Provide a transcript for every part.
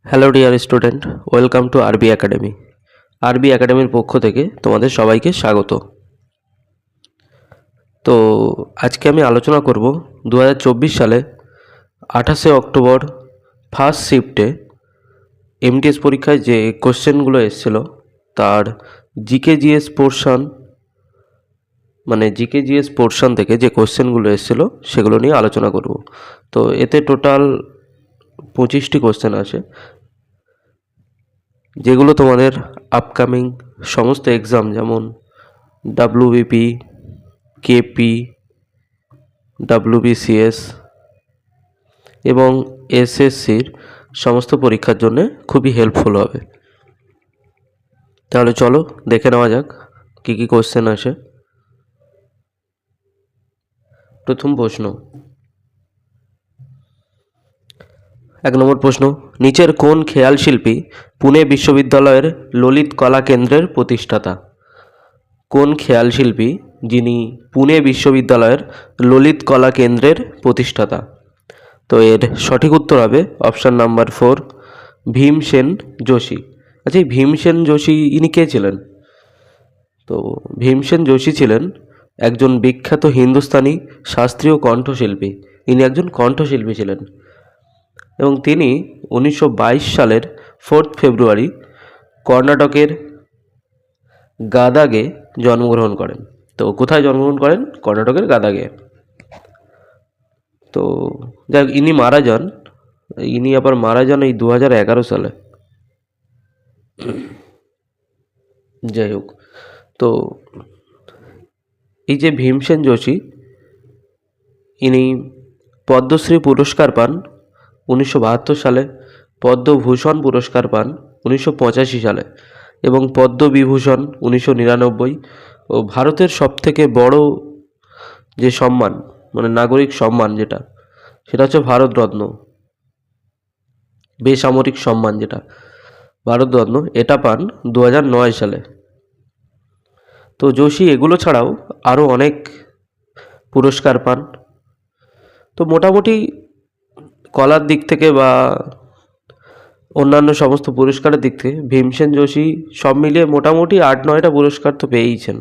Hello dear student, welcome to আরবি academy. আরবি একাডেমির পক্ষ থেকে তোমাদের সবাইকে স্বাগত। তো আজকে আমি আলোচনা করব 2024 সালে 28শে অক্টোবর ফার্স্ট শিফটে এমটিএস পরীক্ষায় যে কোশ্চেনগুলো এসেছিলো তার জিকেজিএস পোর্শন থেকে যে কোশ্চেনগুলো এসেছিলো সেগুলো নিয়ে আলোচনা করব। তো এতে টোটাল 25টি কোশ্চেন আছে, যেগুলো তোমাদের আপকামিং সমস্ত এক্সাম যেমন ডাব্লিউবিপি, কেপি, ডাব্লিউবিসিএস এবং এসএসসির সমস্ত পরীক্ষার জন্য খুবই হেল্পফুল হবে। তাহলে চলো দেখে নেওয়া যাক কী কী কোশ্চেন আছে। প্রথম প্রশ্ন, 1 নম্বর প্রশ্ন, নিচের কোন খেয়াল শিল্পী পুনে বিশ্ববিদ্যালয়ের ললিত কলা কেন্দ্রের প্রতিষ্ঠাতা? কোন খেয়াল শিল্পী যিনি পুনে বিশ্ববিদ্যালয়ের ললিত কলা কেন্দ্রের প্রতিষ্ঠাতা? তো এর সঠিক উত্তর হবে অপশান নাম্বার 4, ভীমসেন যোশী। আচ্ছা, এই ভীমসেন যোশী ইনি কে ছিলেন? তো ভীমসেন যোশী ছিলেন একজন বিখ্যাত হিন্দুস্তানি শাস্ত্রীয় কণ্ঠশিল্পী। ইনি একজন কণ্ঠশিল্পী ছিলেন এবং তিনি 1922 সালের 4 ফেব্রুয়ারি কর্ণাটকের গাদাগে জন্মগ্রহণ করেন। তো কোথায় জন্মগ্রহণ করেন? কর্ণাটকের গাদাগে। তো যাই হোক, ইনি আবার মারা যান এই 2011 সালে। যাই হোক, তো এই যে ভীমসেন যোশী, ইনি পদ্মশ্রী পুরস্কার পান 1972 সালে, পদ্মভূষণ পুরস্কার পান 1985 সালে এবং পদ্মবিভূষণ 1999, ও ভারতের সবথেকে বড় যে সম্মান, মানে নাগরিক সম্মান সেটা হচ্ছে ভারতরত্ন, বেসামরিক সম্মান যেটা ভারতরত্ন, এটা পান 2009 সালে। তো যোশী এগুলো ছাড়াও আরও অনেক পুরস্কার পান। তো মোটামুটি কলার দিক থেকে বা অন্যান্য সমস্ত পুরস্কারের দিক থেকে ভীমসেন যোশী সব মিলিয়ে মোটামুটি 8-9টা পুরস্কার তো পেয়েইছেন।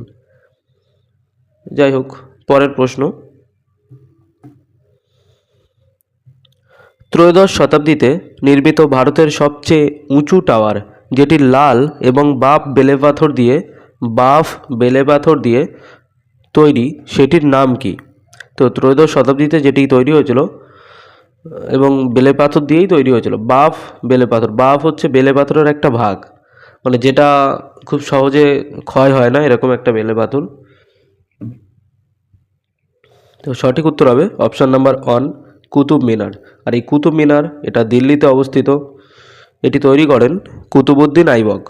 যাই হোক, পরের প্রশ্ন, ত্রয়োদশ শতাব্দীতে নির্মিত ভারতের সবচেয়ে উঁচু টাওয়ার, যেটি লাল এবং বাফ বেলে পাথর দিয়ে তৈরি, সেটির নাম কি? তো ত্রয়োদশ শতাব্দীতে যেটি তৈরি হয়েছিল এবং বেলে পাথর দিয়েই তৈরি হয়েছিল, বাফ হচ্ছে বেলে পাথরের একটা ভাগ, মানে যেটা খুব সহজে ক্ষয় হয় না, এরকম একটা বেলে পাথর। তো সঠিক উত্তর হবে অপশান নাম্বার 1, কুতুব মিনার। আর এই কুতুব মিনার এটা দিল্লিতে অবস্থিত। এটি তৈরি করেন কুতুবউদ্দিন আইবক।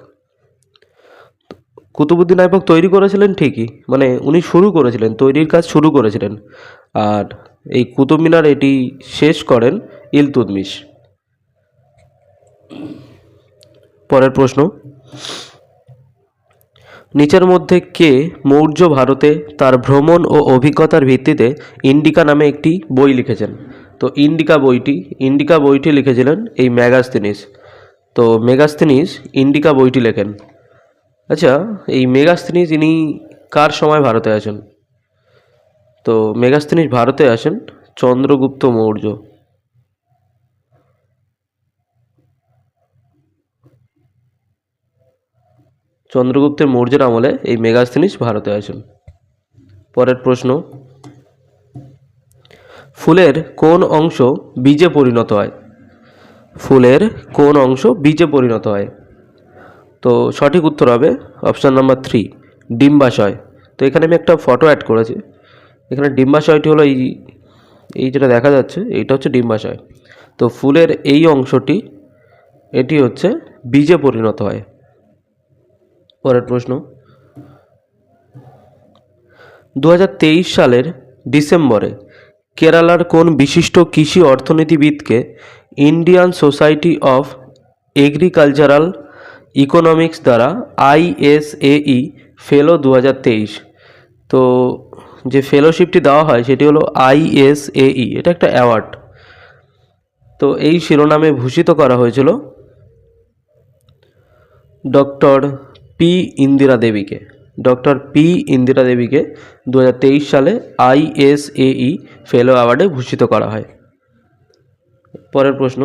কুতুবউদ্দিন আইবক তৈরি করেছিলেন ঠিকই, মানে উনি তৈরির কাজ শুরু করেছিলেন, আর এই কুতুব মিনার এটি শেষ করেন ইলতুৎমিশ। পরের প্রশ্ন, নিচের মধ্যে কে মৌর্য ভারতে তার ভ্রমণ ও অভিজ্ঞতার ভিত্তিতে ইন্ডিকা নামে একটি বই লিখেছেন? তো ইন্ডিকা বইটি লিখেছিলেন এই মেগাস্তিনিস। তো মেগাস্তিনিস ইন্ডিকা বইটি লেখেন। আচ্ছা, এই মেগাস্তিনিস ইনি কার সময় ভারতে আসেন? তো মেগাস্তিনিস ভারতে আসেন চন্দ্রগুপ্ত মৌর্য। চন্দ্রগুপ্তের মৌর্যের আমলে এই মেগাস্তিনিস ভারতে আসেন। পরের প্রশ্ন, ফুলের কোন অংশ বীজে পরিণত হয়? তো সঠিক উত্তর হবে অপশান নাম্বার 3, ডিম্বাশয়। তো এখানে আমি একটা ফটো অ্যাড করেছি। এখানে ডিম্বাশয়টি হলো এই যেটা দেখা যাচ্ছে, এইটা হচ্ছে ডিম্বাশয়। তো ফুলের এই অংশটি, এটি হচ্ছে বীজে পরিণত হয়। পরের প্রশ্ন, 2023 সালের ডিসেম্বরে কেরালার কোন বিশিষ্ট কৃষি অর্থনীতিবিদকে Indian society of agricultural economics দ্বারা ISAE ফেলো 2023? তো যে ফেলোশিপটি দেওয়া হয় সেটি হলো ISAE, এটা একটা অ্যাওয়ার্ড। তো এই শিরোনামে ভূষিত করা হয়েছিল ডক্টর পি ইন্দিরা দেবীকে। ডক্টর পি ইন্দিরা দেবীকে 2023 সালে ISAE ফেলো অ্যাওয়ার্ডে ভূষিত করা হয়। পরের প্রশ্ন,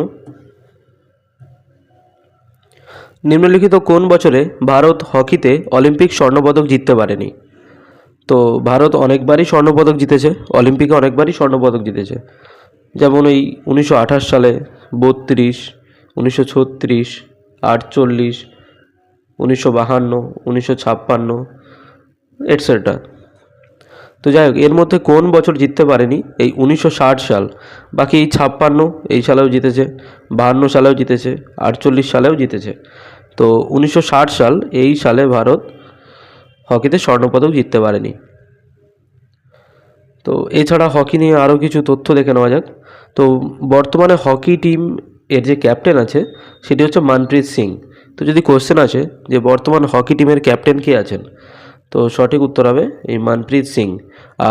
নিম্নলিখিত কোন বছরে ভারত হকিতে অলিম্পিক স্বর্ণপদক জিততে পারেনি? তো ভারত অনেকবারই স্বর্ণপদক জিতেছে, অলিম্পিকে অনেকবারই স্বর্ণপদক জিতেছে। যেমন এই 1928 সালে, 32, 1936, 48, 1952, 1956, এটসেট্রা। তো যাই হোক, এর মধ্যে কোন বছর জিততে পারেনি? এই 1960 সাল। বাকি এই 56 এই সালেও জিতেছে, 52 সালেও জিতেছে, 48 সালেও জিতেছে। তো 1960 সাল এই সালে ভারত হকিতে স্বর্ণপদক জিততে পারেনি। তো এছাড়া হকি নিয়ে আরও কিছু তথ্য দেখে নেওয়া যাক। তো বর্তমানে হকি টিম এর যে ক্যাপ্টেন আছে সেটি হচ্ছে মনপ্রীত সিং। তো যদি কোশ্চেন আসে যে বর্তমান হকি টিমের ক্যাপ্টেন কে আছেন, তো সঠিক উত্তর হবে এই মনপ্রীত সিং।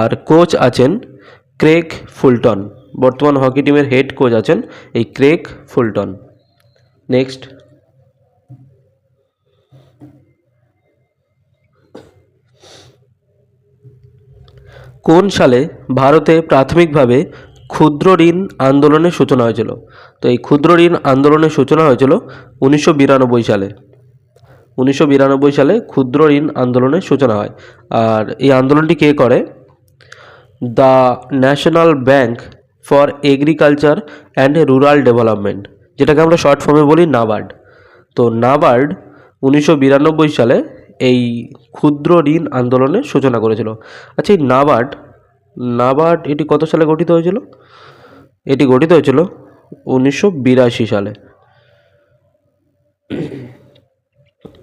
আর কোচ আছেন ক্রেগ ফুলটন। বর্তমান হকি টিমের হেড কোচ আছেন এই ক্রেগ ফুলটন। নেক্সট, কোন সালে ভারতে প্রাথমিকভাবে ক্ষুদ্র ঋণ আন্দোলনের সূচনা হয়েছিল? তো এই ক্ষুদ্র ঋণ আন্দোলনের সূচনা হয়েছিল 1992 সালে। 1992 সালে ক্ষুদ্র ঋণ আন্দোলনের সূচনা হয়। আর এই আন্দোলনটি কে করে? The national bank for agriculture and rural development, যেটাকে আমরা শর্ট ফর্মে বলি নাবার্ড। তো নাবার্ড 1992 সালে এই ক্ষুদ্র ঋণ আন্দোলনের সূচনা করেছিল। আচ্ছা, এই নাবার্ড নাবার্ড এটি কত সালে গঠিত হয়েছিল? এটি গঠিত হয়েছিল 1982 সালে।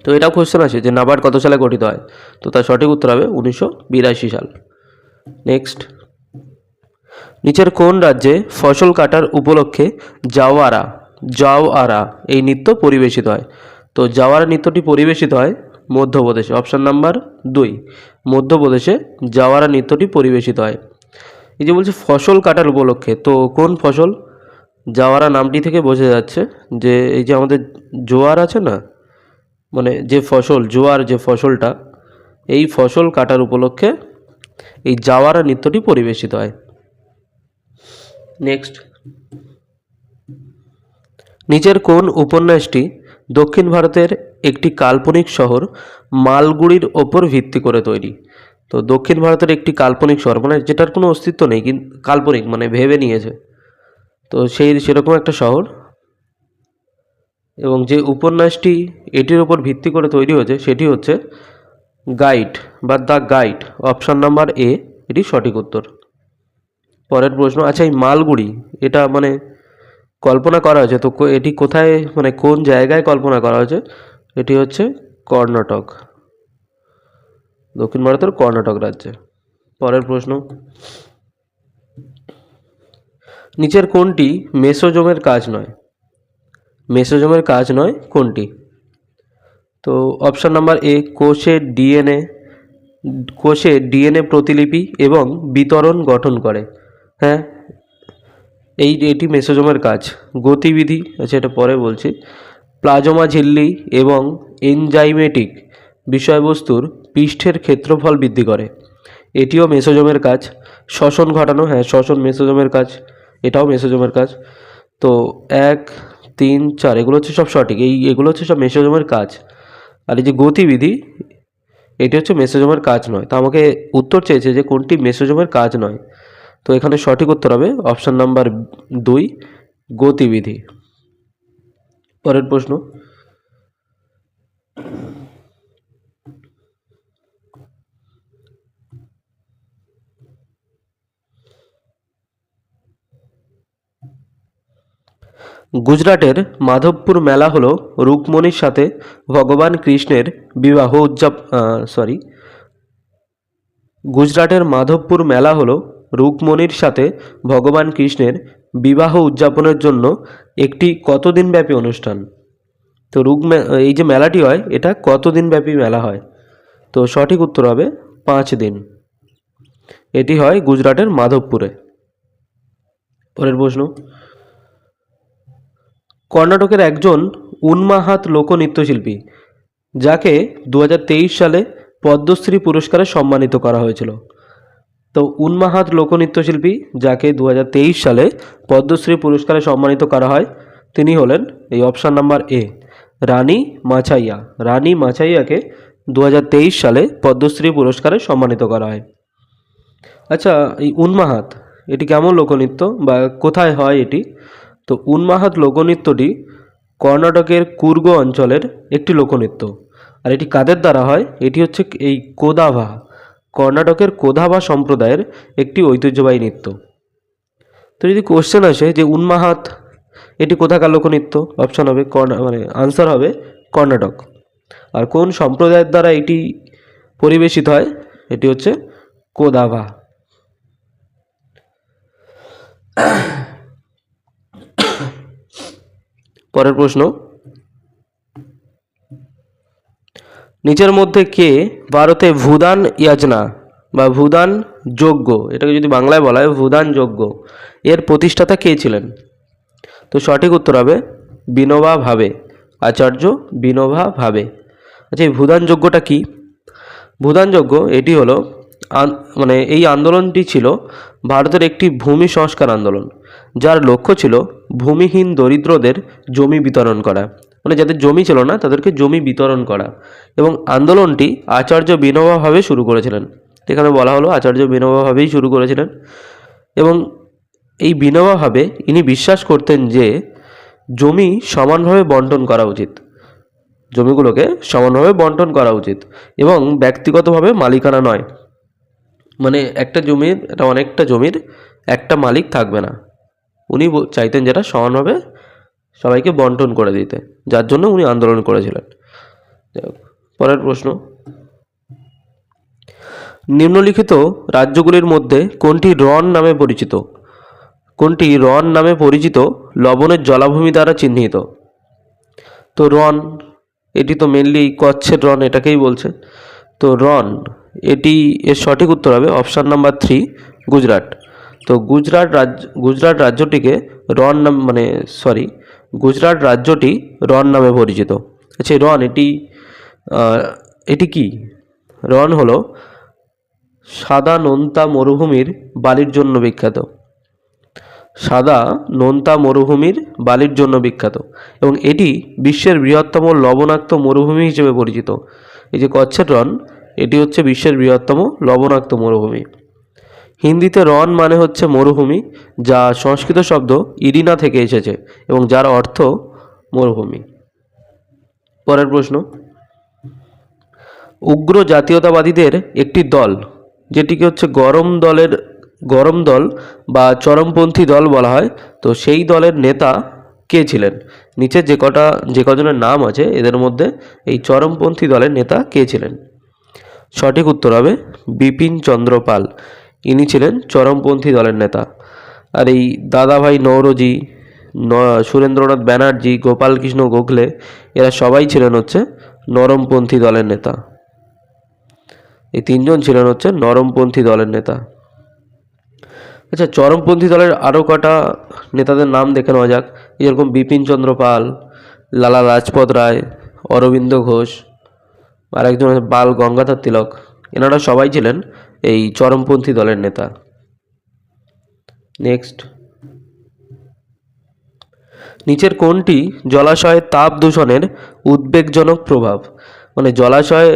তো এটাও কোশ্চেন আছে যে নাবার্ড কত সালে গঠিত হয়, তো তার সঠিক উত্তর হবে 1982 সাল। নেক্সট, নিচের কোন রাজ্যে ফসল কাটার উপলক্ষে জাওয়ারা জাওয়ারা এই নৃত্য পরিবেশিত হয়? তো জাওয়ারা নৃত্যটি পরিবেশিত হয় মধ্যপ্রদেশে। অপশান নাম্বার 2, মধ্যপ্রদেশে জাওয়ারা নৃত্যটি পরিবেশিত হয়। এই যে বলছে ফসল কাটার উপলক্ষে, তো কোন ফসল? জাওয়ারা নামটি থেকে বোঝা যাচ্ছে যে এই যে আমাদের জোয়ার আছে না, মানে যে ফসল জোয়ার, যে ফসলটা, এই ফসল কাটার উপলক্ষে এই জাওয়ারা নৃত্যটি পরিবেশিত হয়। নেক্সট, নিচের কোন উপন্যাসটি দক্ষিণ ভারতের একটি কাল্পনিক শহর মালগুড়ির ওপর ভিত্তি করে তৈরি? তো দক্ষিণ ভারতের একটি কাল্পনিক শহর, মানে যেটার কোনো অস্তিত্ব নেই, কিন্তু কাল্পনিক মানে ভেবে নিয়েছে, তো সেরকম একটা শহর। এবং যে উপন্যাসটি এটির ওপর ভিত্তি করে তৈরি হয়েছে সেটি হচ্ছে গাইড বা the guide. Option number A এটি সঠিক উত্তর। পরের প্রশ্ন, আচ্ছা এই মালগুড়ি এটা মানে কল্পনা করা হয়েছে, তো এটি কোথায়, মানে কোন জায়গায় কল্পনা করা হয়েছে? এটি হচ্ছে কর্ণাটক, দক্ষিণ ভারতের কর্ণাটক রাজ্যে। পরের প্রশ্ন, নিচের কোনটি মেসোজোমের কাজ নয়? মেসোজোমের কাজ নয় কোনটি? তো অপশান নাম্বার A, কোষে ডিএনএ প্রতিলিপি এবং বিতরণ গঠন করে। হ্যাঁ, এটি মেসোজোমের কাজ। গতিবিধি, আচ্ছা এটা পরে বলছি। প্লাজমা ঝিল্লি এবং এনজাইমেটিক বিষয়বস্তুর পৃষ্ঠের ক্ষেত্রফল বৃদ্ধি করে, এটিও মেসোজোমের কাজ। শ্বসন ঘটানো, হ্যাঁ শ্বসন মেসোজোমের কাজ, এটাও মেসোজোমের কাজ। তো 1, 3, 4 এগুলো হচ্ছে সব সঠিক, এগুলো হচ্ছে সব মেসোজোমের কাজ। আর এই যে গতিবিধি, এটি হচ্ছে মেসোজোমের কাজ নয়। তো আমাকে উত্তর চেয়েছে যে কোনটি মেসোজোমের কাজ নয়, তো এখানে সঠিক উত্তর হবে অপশান নাম্বার 2, গতিবিধি। পরের প্রশ্ন, গুজরাটের মাধবপুর মেলা হলো রুকমণির সাথে ভগবান কৃষ্ণের বিবাহ গুজরাটের মাধবপুর মেলা হলো রুকমণির সাথে ভগবান কৃষ্ণের বিবাহ উদযাপনের জন্য একটি কতদিন ব্যাপী অনুষ্ঠান। তো এই যে মেলাটি হয় এটা কতদিন ব্যাপী মেলা হয়? তো সঠিক উত্তর হবে 5 দিন। এটি হয় গুজরাটের মাধবপুরে। পরের প্রশ্ন, কর্ণাটকের একজন উন্মাহাত লোকনৃত্যশিল্পী যাকে 2023 সালে পদ্মশ্রী পুরস্কারে সম্মানিত করা হয়েছিল? তো উন্মাহাত লোকনৃত্যশিল্পী যাকে 2023 সালে পদ্মশ্রী পুরস্কারে সম্মানিত করা হয় তিনি হলেন এই অপশান নাম্বার এ, রানী মাছাইয়া। রানী মাছাইয়াকে 2023 সালে পদ্মশ্রী পুরস্কারে সম্মানিত করা হয়। আচ্ছা, এই উন্মাহাত এটি কেমন লোকনৃত্য বা কোথায় হয় এটি? তো উন্মাহাত লোকনৃত্যটি কর্ণাটকের কুর্গ অঞ্চলের একটি লোকনৃত্য। আর এটি কাদের দ্বারা হয়? এটি হচ্ছে এই কোদাভা, কর্ণাটকের কোদাভা সম্প্রদায়ের একটি ঐতিহ্যবাহী নৃত্য। তো যদি কোশ্চেন আসে যে উন্মাহাত এটি কোথাকার লোকনৃত্য, অপশান হবে আনসার হবে কর্ণাটক। আর কোন সম্প্রদায়ের দ্বারা এটি পরিবেশিত হয়? এটি হচ্ছে কোদাভা। পরের প্রশ্ন, নিচের মধ্যে কে ভারতে ভূদান ইয়াজনা বা ভূদান যজ্ঞ, এটাকে যদি বাংলায় বলা হয় ভূদান যজ্ঞ, এর প্রতিষ্ঠাতা কে ছিলেন? তো সঠিক উত্তর হবে বিনোবা ভাবে, আচার্য বিনোবা ভাবে। আচ্ছা, এই ভূদান যজ্ঞটা কি? ভূদান যজ্ঞ এটি হলো এই আন্দোলনটি ছিল ভারতের একটি ভূমি সংস্কার আন্দোলন, যার লক্ষ্য ছিল ভূমিহীন দরিদ্রদের জমি বিতরণ করা, যাদের জমি ছিল না তাদেরকে জমি বিতরণ করা। এবং আন্দোলনটি আচার্য বিনোবা ভাবে শুরু করেছিলেন। এখানে বলা হলো আচার্য বিনোবা ভাবেই শুরু করেছিলেন। এবং এই বিনোবা ভাবে ইনি বিশ্বাস করতেন যে জমি সমানভাবে বন্টন করা উচিত, জমিগুলোকে সমানভাবে বন্টন করা উচিত এবং ব্যক্তিগতভাবে মালিকানা নয়। একটা জমির অনেকটা জমির একটা মালিক থাকবে না, উনি চাইতেন যেটা সমানভাবে সবাইকে বন্টন করে দিতে, যার জন্য উনি আন্দোলন করেছিলেন। পরের প্রশ্ন, নিম্নলিখিত রাজ্যগুলির মধ্যে কোনটি রন নামে পরিচিত? কোনটি রন নামে পরিচিত লবণের জলাভূমি দ্বারা চিহ্নিত? তো রন এটি তো মেনলি কচ্ছের রন এটাকেই বলছে। তো রন এর সঠিক উত্তর হবে অপশান নাম্বার 3, গুজরাট। তো গুজরাট রাজ্যটিকে গুজরাট রাজ্যটি রন নামে পরিচিত। আচ্ছা, রন এটি কি? রন হলো সাদা নোনতা মরুভূমির বালির জন্য বিখ্যাত, সাদা নোনতা মরুভূমির বালির জন্য বিখ্যাত এবং এটি বিশ্বের বৃহত্তম লবণাক্ত মরুভূমি হিসেবে পরিচিত। এই যে কচ্ছের রন এটি হচ্ছে বিশ্বের বৃহত্তম লবণাক্ত মরুভূমি। হিন্দিতে রন মানে হচ্ছে মরুভূমি, যা সংস্কৃত শব্দ ইরিনা থেকে এসেছে এবং যার অর্থ মরুভূমি। পরের প্রশ্ন, উগ্র জাতীয়তাবাদীদের একটি দল যেটিকে হচ্ছে গরম দল বা চরমপন্থী দল বলা হয়, তো সেই দলের নেতা কে ছিলেন? নিচে যে কজনের নাম আছে এদের মধ্যে এই চরমপন্থী দলের নেতা কে ছিলেন? সঠিক উত্তর হবে বিপিন চন্দ্র পাল, ইনি ছিলেন চরমপন্থী দলের নেতা। আর এই দাদাভাই নৌরোজি, সুরেন্দ্রনাথ ব্যানার্জি, গোপাল কৃষ্ণ গোখলে এরা সবাই ছিলেন হচ্ছে নরমপন্থী দলের নেতা। এই তিনজন ছিলেন হচ্ছে নরমপন্থী দলের নেতা। আচ্ছা, চরমপন্থী দলের আরও কটা নেতাদের নাম দেখে নেওয়া যাক। যেরকম বিপিন চন্দ্র পাল, লালা লাজপত রায়, অরবিন্দ ঘোষ, আর একজন বাল গঙ্গাধর তিলক, এনারা সবাই ছিলেন এই চরমপন্থী দলের নেতা। নেক্সট, নিচের কোনটি জলাশয়ে তাপ দূষণের উদ্বেগজনক প্রভাব? জলাশয়ে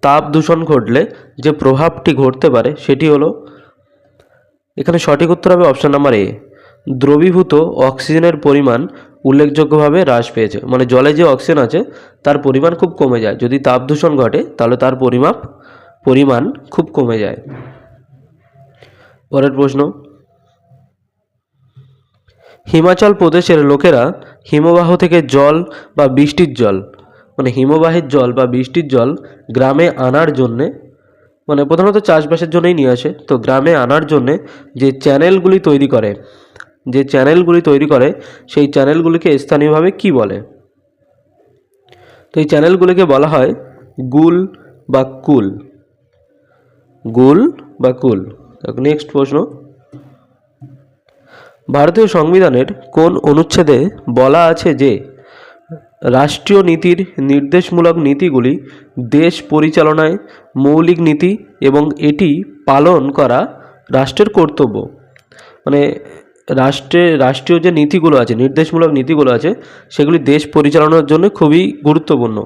তাপ দূষণ ঘটলে যে প্রভাবটি ঘটতে পারে সেটি হলো, এখানে সঠিক উত্তর হবে অপশান নাম্বার এ, দ্রবীভূত অক্সিজেনের পরিমাণ উল্লেখযোগ্যভাবে হ্রাস পেয়েছে। জলে যে অক্সিজেন আছে তার পরিমাণ খুব কমে যায়, যদি তাপ দূষণ ঘটে তাহলে তার পরিমাণ খুব কমে যায়। পরের প্রশ্ন, হিমাচল প্রদেশের লোকেরা হিমবাহ থেকে জল বা বৃষ্টির জল হিমবাহের জল বা বৃষ্টির জল গ্রামে আনার জন্যে প্রধানত চাষবাসের জন্যই নিয়ে আসে। তো গ্রামে আনার জন্যে যে চ্যানেলগুলি তৈরি করে সেই চ্যানেলগুলিকে স্থানীয়ভাবে কি বলে? তো এই চ্যানেলগুলিকে বলা হয় গুল বা কুল। নেক্সট প্রশ্ন, ভারতীয় সংবিধানের কোন অনুচ্ছেদে বলা আছে যে রাষ্ট্রীয় নীতির নির্দেশমূলক নীতিগুলি দেশ পরিচালনায় মৌলিক নীতি এবং এটি পালন করা রাষ্ট্রের কর্তব্য। মানে রাষ্ট্রীয় যে নীতিগুলো আছে, নির্দেশমূলক নীতিগুলো আছে, সেগুলি দেশ পরিচালনার জন্য খুবই গুরুত্বপূর্ণ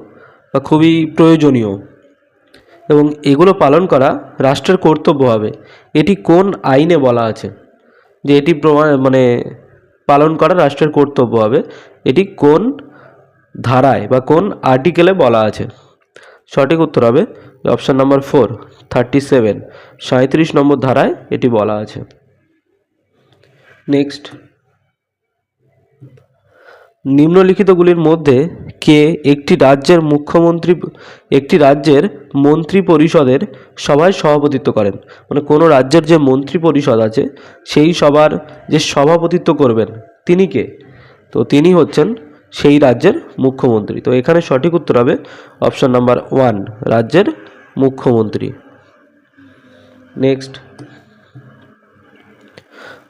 বা খুবই প্রয়োজনীয় এবং এগুলো পালন করা রাষ্ট্রের কর্তব্য হবে। এটি কোন আইনে বলা আছে যে এটি পালন করা রাষ্ট্রের কর্তব্য হবে? এটি কোন ধারায় বা কোন আর্টিকেলে বলা আছে? সঠিক উত্তর হবে অপশান নাম্বার 4, 37, 37 নম্বর ধারায় এটি বলা আছে। নেক্সট, নিম্নলিখিতগুলির মধ্যে কে একটি রাজ্যের মন্ত্রী পরিষদের সভায় সভাপতিত্ব করেন? মানে কোনো রাজ্যের যে মন্ত্রী পরিষদ আছে সেই সভার যে সভাপতিত্ব করবেন তিনি কে? তো তিনি হচ্ছেন সেই রাজ্যের মুখ্যমন্ত্রী। তো এখানে সঠিক উত্তর হবে অপশান নাম্বার 1, রাজ্যের মুখ্যমন্ত্রী। নেক্সট,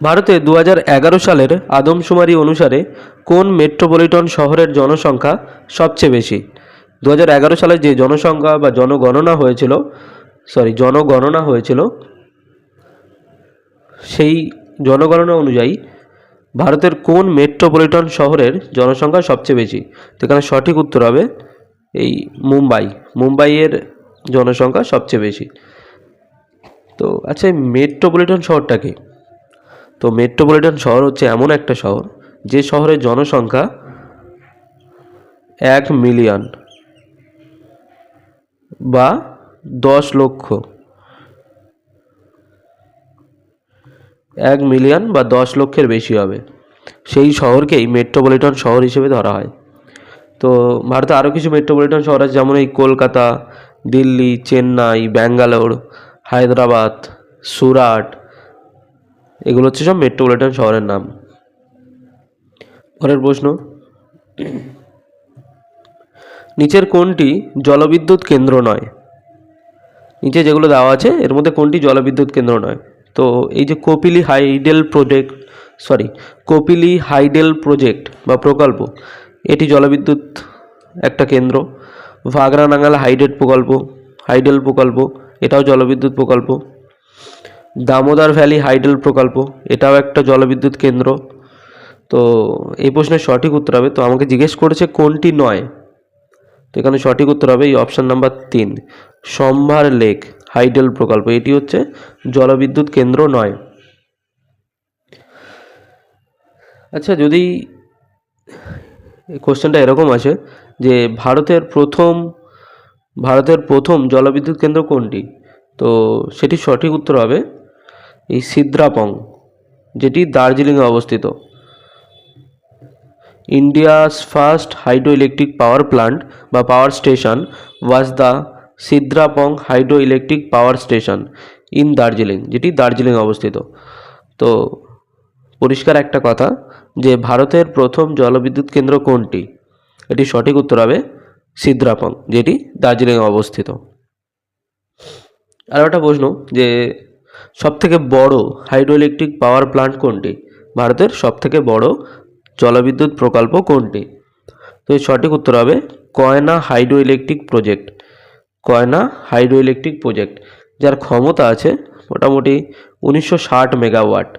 ভারতে 2011 সালের আদমশুমারি অনুসারে কোন মেট্রোপলিটন শহরের জনসংখ্যা সবচেয়ে বেশি? 2011 সালে যে জনসংখ্যা বা জনগণনা হয়েছিল সেই জনগণনা অনুযায়ী ভারতের কোন মেট্রোপলিটন শহরের জনসংখ্যা সবচেয়ে বেশি? তো এখানে সঠিক উত্তর হবে এই মুম্বাইয়ের জনসংখ্যা সবচেয়ে বেশি। তো আচ্ছা, এই মেট্রোপলিটন শহরটা কি? তো মেট্রোপলিটন শহর হচ্ছে এমন একটা শহর যে শহরের জনসংখ্যা 1 মিলিয়ন বা 10 লক্ষ, 1 মিলিয়ন বা 10 লক্ষের বেশি হবে, সেই শহরকেই মেট্রোপলিটন শহর হিসেবে ধরা হয়। তো ভারতে আরও কিছু মেট্রোপলিটন শহর আছে, যেমন এই কলকাতা, দিল্লি, চেন্নাই, ব্যাঙ্গালোর, হায়দ্রাবাদ, সুরাট, এগুলো হচ্ছে সব মেট্রোপলিটন শহরের নাম। পরের প্রশ্ন, নিচের কোনটি জলবিদ্যুৎ কেন্দ্র নয়? নিচে যেগুলো দেওয়া আছে এর মধ্যে কোনটি জলবিদ্যুৎ কেন্দ্র নয়? তো এই যে কপিলি হাইডেল প্রজেক্ট বা প্রকল্প, এটি জলবিদ্যুৎ একটা কেন্দ্র। ভাগরানাঙ্গাল হাইডেল প্রকল্প, এটাও জলবিদ্যুৎ প্রকল্প। দামোদর ভ্যালি হাইডেল প্রকল্প, এটাও একটা জলবিদ্যুৎ কেন্দ্র। তো এই প্রশ্নের সঠিক উত্তর হবে, তো আমাকে জিজ্ঞেস করেছে কোনটি নয়, তো এখানে সঠিক উত্তর হবে এই অপশান নাম্বার 3, সম্ভার লেক হাইডেল প্রকল্প, এটি হচ্ছে জলবিদ্যুৎ কেন্দ্র নয়। আচ্ছা, যদি কোশ্চেনটা এরকম আছে যে ভারতের প্রথম জলবিদ্যুৎ কেন্দ্র কোনটি? তো সেটি সঠিক উত্তর হবে এই সিদ্রাপং, যেটি দার্জিলিংয়ে অবস্থিত। India's first hydro electric power plant বা power station was the Sidrapong hydro electric power station in Darjeeling, যেটি দার্জিলিংয়ে অবস্থিত। তো পরিষ্কার একটা কথা যে ভারতের প্রথম জলবিদ্যুৎ কেন্দ্র কোনটি? এটি সঠিক উত্তর হবে সিদ্রাপং, যেটি দার্জিলিংয়ে অবস্থিত। আর একটা প্রশ্ন যে সবথেকে বড় হাইড্রো ইলেকট্রিক পাওয়ার প্ল্যান্ট কোনটি? ভারতের সবথেকে বড় জলবিদ্যুৎ প্রকল্প কোনটি? তো এর সঠিক উত্তর হবে কয়না হাইড্রো ইলেকট্রিক প্রজেক্ট, যার ক্ষমতা আছে মোটামুটি 1960 মেগাওয়াট।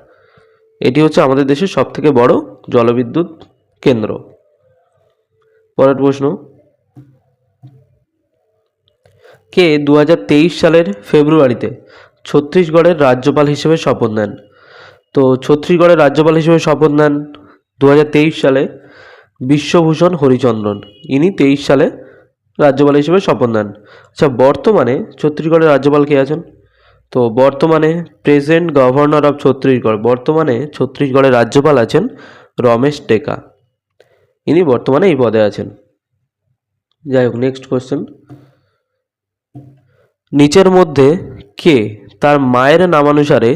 এটি হচ্ছে আমাদের দেশের সবথেকে বড় জলবিদ্যুৎ কেন্দ্র। পরের প্রশ্ন, কে 2023 সালের ফেব্রুয়ারিতে ছত্তিশগড়ের রাজ্যপাল হিসেবে শপথ নেন? তো ছত্তিশগড়ের রাজ্যপাল হিসেবে শপথ নেন 2023 সালে বিশ্বভূষণ হরিচন্দন, ইনি 23 সালে রাজ্যপাল হিসেবে শপথ নেন। আচ্ছা, বর্তমানে ছত্তিশগড়ের রাজ্যপাল কে আছেন? তো বর্তমানে প্রেজেন্ট গভর্নর অফ ছত্তিশগড়, বর্তমানে ছত্তিশগড়ের রাজ্যপাল আছেন রমেশ টেকা, ইনি বর্তমানে এই পদে আছেন। যাই হোক, নেক্সট কোয়েশ্চেন, নিচের মধ্যে কে তার মায়ের নামানুসারে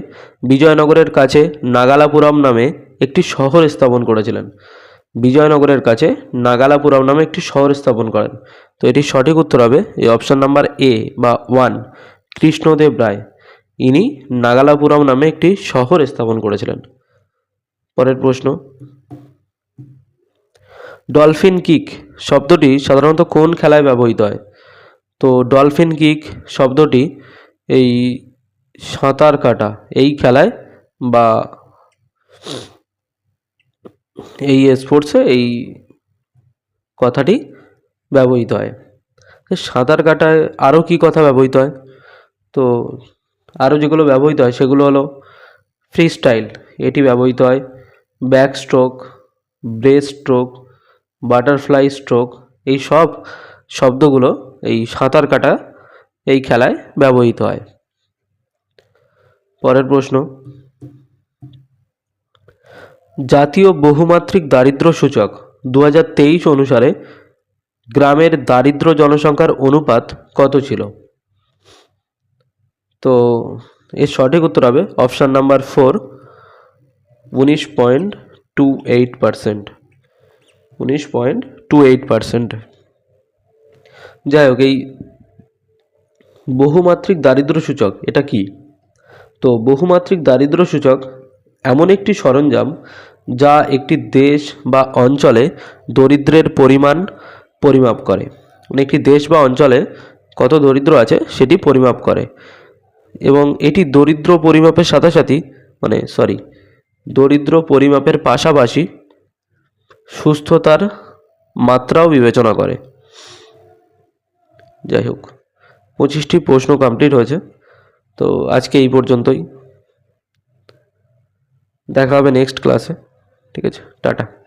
বিজয়নগরের কাছে নাগালাপুরম নামে একটি শহর স্থাপন করেছিলেন? বিজয়নগরের কাছে নাগালাপুরম নামে একটি শহর স্থাপন করেন। তো এটি সঠিক উত্তর হবে এই অপশান নাম্বার এ বা 1, কৃষ্ণদেব রায়, ইনি নাগালাপুরম নামে একটি শহর স্থাপন করেছিলেন। পরের প্রশ্ন, ডলফিন কিক শব্দটি সাধারণত কোন খেলায় ব্যবহৃত হয়? তো ডলফিন কিক শব্দটি এই সাঁতার কাটা এই খেলায় বা এই স্পোর্টসে এই কথাটি ব্যবহৃত হয়। সাঁতার কাটায় আরও কী কথা ব্যবহৃত হয়? তো আরও যেগুলো ব্যবহৃত হয় সেগুলো হলো ফ্রি স্টাইল, এটি ব্যবহৃত হয়, back stroke, breast stroke, butterfly stroke, এই সব শব্দগুলো এই সাঁতার কাটা এই খেলায় ব্যবহৃত হয়। পরের প্রশ্ন, জাতীয় বহুমাত্রিক দারিদ্র্য সূচক 2023 অনুসারে গ্রামের দারিদ্র জনসংখ্যার অনুপাত কত ছিল? তো এর সঠিক উত্তর হবে অপশান নাম্বার 4, 19.28%। 19.28%। যাই হোক, এই বহুমাত্রিক দারিদ্র্য সূচক এটা কি? তো বহুমাত্রিক দারিদ্র্য সূচক এমন একটি সরঞ্জাম যা একটি দেশ বা অঞ্চলে দরিদ্রের পরিমাণ পরিমাপ করে। মানে একটি দেশ বা অঞ্চলে কত দরিদ্র আছে সেটি পরিমাপ করে, এবং এটি দরিদ্র পরিমাপের দরিদ্র পরিমাপের পাশাপাশি সুস্থতার মাত্রাও বিবেচনা করে। যাই হোক, 25টি প্রশ্ন কমপ্লিট হয়েছে। তো আজকে এই পর্যন্তই, দেখা হবে নেক্সট ক্লাসে। ঠিক আছে, টাটা।